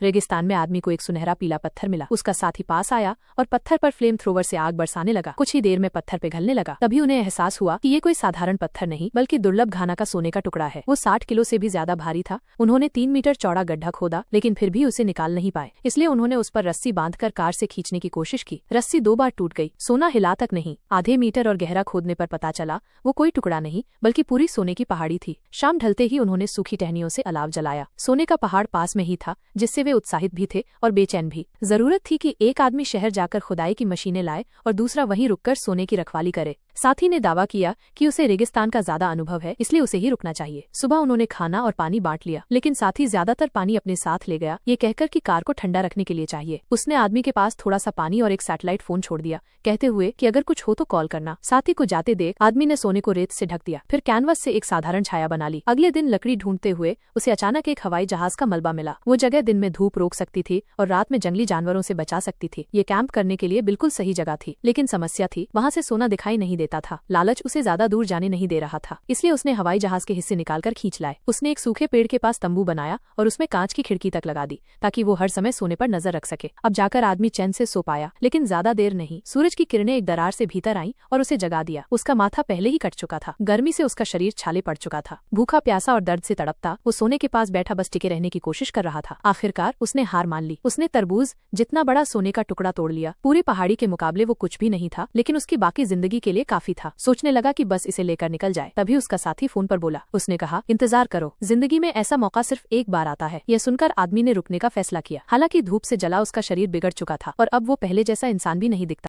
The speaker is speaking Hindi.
रेगिस्तान में आदमी को एक सुनहरा पीला पत्थर मिला। उसका साथी पास आया और पत्थर पर फ्लेम थ्रोवर से आग बरसाने लगा। कुछ ही देर में पत्थर पिघलने लगा। तभी उन्हें एहसास हुआ कि ये कोई साधारण पत्थर नहीं बल्कि दुर्लभ घाना का सोने का टुकड़ा है। वो 60 किलो से भी ज्यादा भारी था। उन्होंने 3 मीटर चौड़ा गड्ढा खोदा, लेकिन फिर भी उसे निकाल नहीं पाए। इसलिए उन्होंने उस पर रस्सी बांधकर कार से खींचने की कोशिश की। रस्सी 2 बार टूट गई। सोना हिला तक नहीं। आधे मीटर और गहरा खोदने पर पता चला वो कोई टुकड़ा नहीं बल्कि पूरी सोने की पहाड़ी थी। शाम ढलते ही उन्होंने सूखी टहनियों से अलाव जलाया। सोने का पहाड़ पास में ही था, जिससे वे उत्साहित भी थे और बेचैन भी। जरूरत थी कि एक आदमी शहर जाकर खुदाई की मशीनें लाए और दूसरा वहीं रुककर सोने की रखवाली करे। साथी ने दावा किया कि उसे रेगिस्तान का ज्यादा अनुभव है, इसलिए उसे ही रुकना चाहिए। सुबह उन्होंने खाना और पानी बांट लिया, लेकिन साथी ज्यादातर पानी अपने साथ ले गया, ये कहकर कि कार को ठंडा रखने के लिए चाहिए। उसने आदमी के पास थोड़ा सा पानी और एक सैटेलाइट फोन छोड़ दिया, कहते हुए कि अगर कुछ हो तो कॉल करना। साथी को जाते देख आदमी ने सोने को रेत से ढक दिया, फिर कैनवस से एक साधारण छाया बना ली। अगले दिन लकड़ी ढूंढते हुए उसे अचानक एक हवाई जहाज का मलबा मिला। वो जगह दिन में धूप रोक सकती थी और रात में जंगली जानवरों से बचा सकती थी। ये कैंप करने के लिए बिल्कुल सही जगह थी, लेकिन समस्या थी वहाँ से सोना दिखाई नहीं देता था। लालच उसे ज्यादा दूर जाने नहीं दे रहा था, इसलिए उसने हवाई जहाज के हिस्से निकालकर खींच लाए। उसने एक सूखे पेड़ के पास तंबू बनाया और उसमें कांच की खिड़की तक लगा दी, ताकि वो हर समय सोने पर नजर रख सके। अब जाकर आदमी चैन से सो पाया, लेकिन ज्यादा देर नहीं। सूरज की किरणें एक दरार से भीतर आईं और उसे जगा दिया। उसका माथा पहले ही कट चुका था, गर्मी से उसका शरीर छाले पड़ चुका था। भूखा प्यासा और दर्द से तड़पता वो सोने के पास बैठा बस टिके रहने की कोशिश कर रहा था। आखिरकार उसने हार मान ली। उसने तरबूज जितना बड़ा सोने का टुकड़ा तोड़ लिया। पूरी पहाड़ी के मुकाबले वो कुछ भी नहीं था, लेकिन उसकी बाकी जिंदगी के लिए काफी था। सोचने लगा कि बस इसे लेकर निकल जाए। तभी उसका साथी फोन पर बोला। उसने कहा, इंतजार करो, जिंदगी में ऐसा मौका सिर्फ एक बार आता है। यह सुनकर आदमी ने रुकने का फैसला किया। हालांकि धूप से जला उसका शरीर बिगड़ चुका था और अब वो पहले जैसा इंसान भी नहीं दिखता।